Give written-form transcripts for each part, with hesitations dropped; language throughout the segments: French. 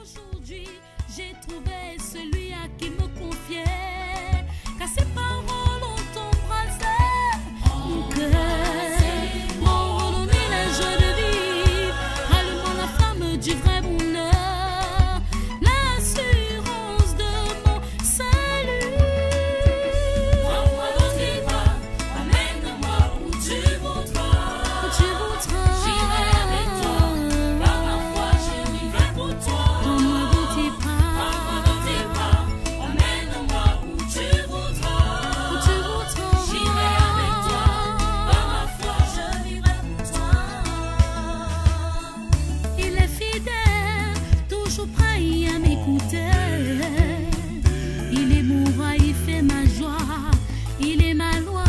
Aujourd'hui, j'ai trouvé celui à qui me confier, car ses paroles ont embrassé mon cœur, m'ont redonné la joie de vivre, allumant la flamme du vrai bonheur, l'assurance de mon salut. Prends-moi dans tes bras, amène-moi où tu voudras, j'irai avec toi, par ma foi je vivrai pour toi. Prends-moi dans tes bras, amène-moi où tu voudras, j'irai avec toi, par ma foi je vivrai pour toi. Il est fidèle, toujours prêt à m'écouter. Il est mon roi, il fait ma joie, il est ma loi,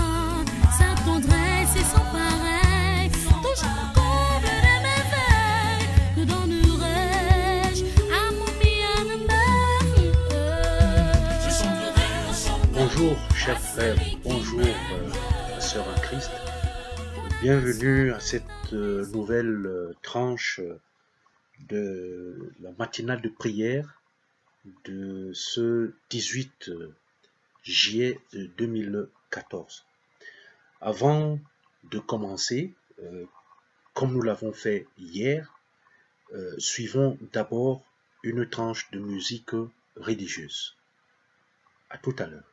sa tendresse est sans pareil. Toujours comble de merveilles, que donnerai-je à mon bien-aimé? Je chanterai un chant. Bonjour chers frères, bonjour sœurs en Christ. Bienvenue à cette nouvelle tranche de la matinale de prière de ce 18 juillet 2014. Avant de commencer, comme nous l'avons fait hier, suivons d'abord une tranche de musique religieuse. À tout à l'heure.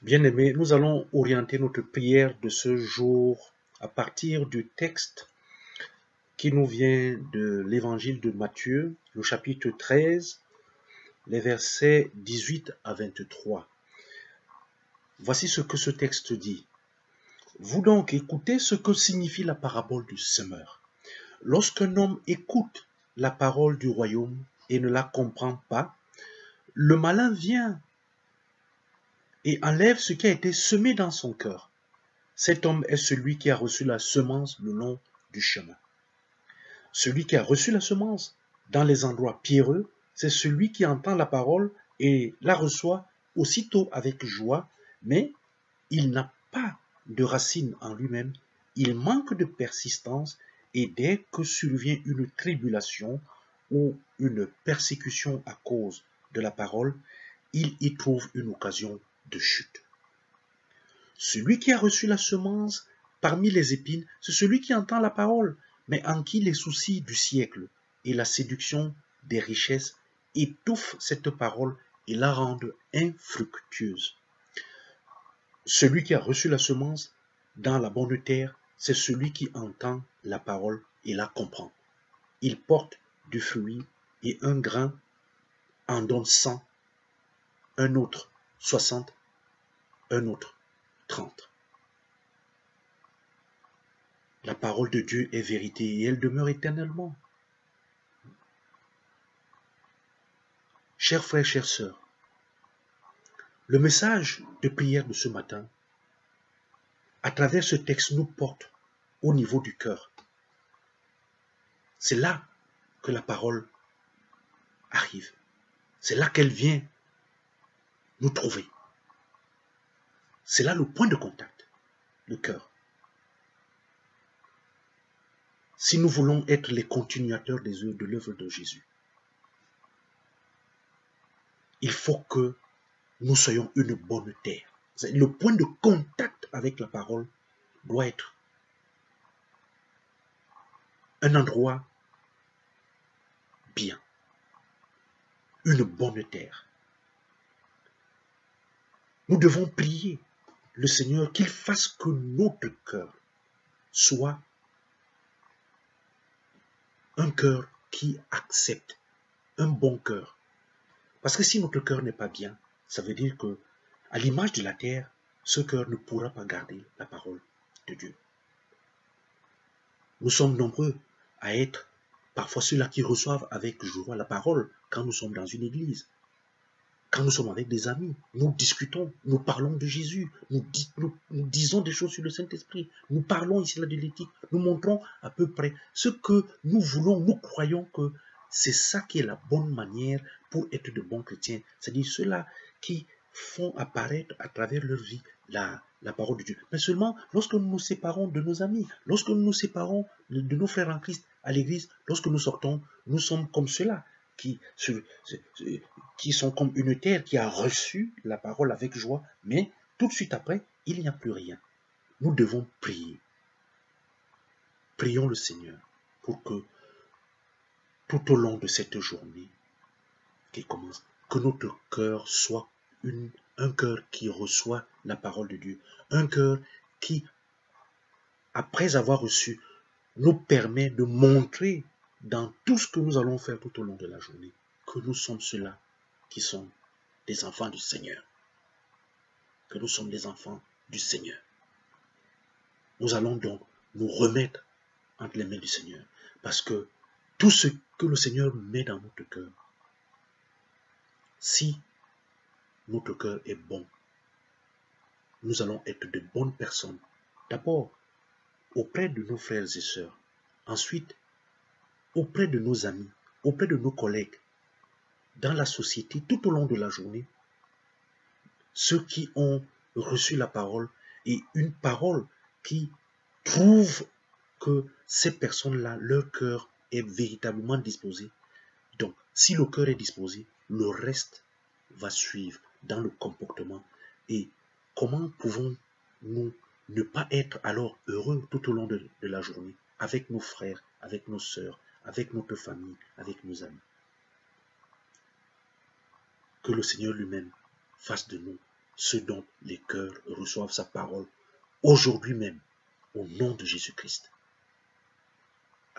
Bien-aimés, nous allons orienter notre prière de ce jour à partir du texte qui nous vient de l'évangile de Matthieu, le chapitre 13, les versets 18 à 23. Voici ce que ce texte dit. Vous donc écoutez ce que signifie la parabole du semeur. Lorsqu'un homme écoute la parole du royaume et ne la comprend pas, le malin vient et enlève ce qui a été semé dans son cœur. Cet homme est celui qui a reçu la semence le long du chemin. Celui qui a reçu la semence dans les endroits pierreux, c'est celui qui entend la parole et la reçoit aussitôt avec joie, mais il n'a pas de racine en lui-même, il manque de persistance et dès que survient une tribulation ou une persécution à cause de la parole, il y trouve une occasion de chute. Celui qui a reçu la semence parmi les épines, c'est celui qui entend la parole, mais en qui les soucis du siècle et la séduction des richesses étouffent cette parole et la rendent infructueuse. Celui qui a reçu la semence dans la bonne terre, c'est celui qui entend la parole et la comprend. Il porte du fruit et un grain en donne 100, un autre 60, un autre 30. La parole de Dieu est vérité et elle demeure éternellement. Chers frères, chères sœurs, le message de prière de ce matin, à travers ce texte, nous porte au niveau du cœur. C'est là que la parole arrive. C'est là qu'elle vient nous trouver. C'est là le point de contact, le cœur. Si nous voulons être les continuateurs de l'œuvre de Jésus, il faut que nous soyons une bonne terre. Le point de contact avec la parole doit être un endroit bien, une bonne terre. Nous devons prier le Seigneur qu'il fasse que notre cœur soit un cœur qui accepte, un bon cœur. Parce que si notre cœur n'est pas bien, ça veut dire que, à l'image de la terre, ce cœur ne pourra pas garder la parole de Dieu. Nous sommes nombreux à être parfois ceux-là qui reçoivent avec joie la parole quand nous sommes dans une église. Quand nous sommes avec des amis, nous discutons, nous parlons de Jésus, nous disons des choses sur le Saint-Esprit, nous parlons ici là de l'éthique, nous montrons à peu près ce que nous voulons, nous croyons que c'est ça qui est la bonne manière pour être de bons chrétiens. C'est-à-dire ceux-là qui font apparaître à travers leur vie la parole de Dieu. Mais seulement lorsque nous nous séparons de nos amis, lorsque nous nous séparons de nos frères en Christ à l'église, lorsque nous sortons, nous sommes comme ceux-là qui sont comme une terre qui a reçu la parole avec joie, mais tout de suite après, il n'y a plus rien. Nous devons prier. Prions le Seigneur pour que tout au long de cette journée qui commence, que notre cœur soit un cœur qui reçoit la parole de Dieu, un cœur qui, après avoir reçu, nous permet de montrer dans tout ce que nous allons faire tout au long de la journée, que nous sommes ceux-là qui sont des enfants du Seigneur. Que nous sommes des enfants du Seigneur. Nous allons donc nous remettre entre les mains du Seigneur. Parce que tout ce que le Seigneur met dans notre cœur, si notre cœur est bon, nous allons être de bonnes personnes. D'abord, auprès de nos frères et sœurs. Ensuite, auprès de nos amis, auprès de nos collègues, dans la société, tout au long de la journée, ceux qui ont reçu la parole et une parole qui prouve que ces personnes-là, leur cœur est véritablement disposé. Donc, si le cœur est disposé, le reste va suivre dans le comportement. Et comment pouvons-nous ne pas être alors heureux tout au long de la journée avec nos frères, avec nos sœurs, avec notre famille, avec nos amis? Que le Seigneur lui-même fasse de nous ce dont les cœurs reçoivent sa parole aujourd'hui même, au nom de Jésus-Christ.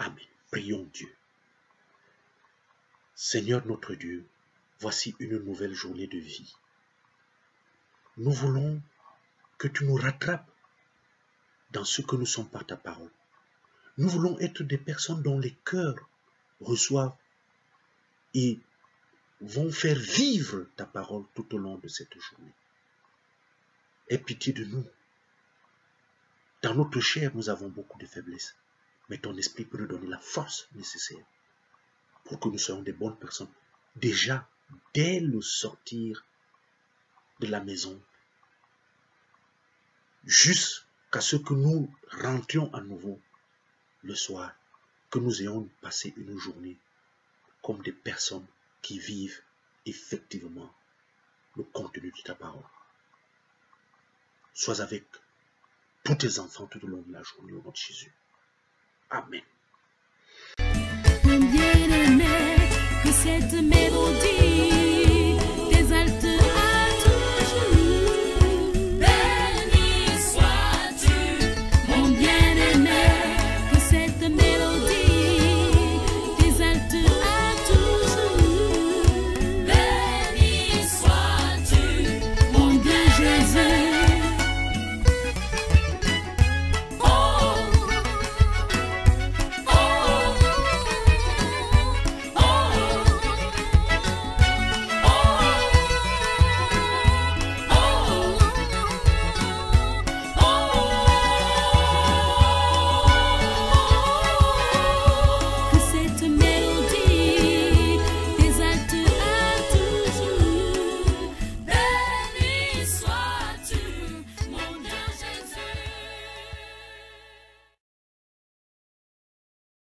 Amen. Prions Dieu. Seigneur notre Dieu, voici une nouvelle journée de vie. Nous voulons que tu nous rattrapes dans ce que nous sommes par ta parole. Nous voulons être des personnes dont les cœurs reçoivent et vont faire vivre ta parole tout au long de cette journée. Aie pitié de nous. Dans notre chair, nous avons beaucoup de faiblesses, mais ton esprit peut nous donner la force nécessaire pour que nous soyons des bonnes personnes. Déjà, dès le sortir de la maison, jusqu'à ce que nous rentrions à nouveau le soir, que nous ayons passé une journée comme des personnes qui vivent effectivement le contenu de ta parole. Sois avec tous tes enfants tout au long de la journée au nom de Jésus. Amen. Bien aimé, que cette mélodie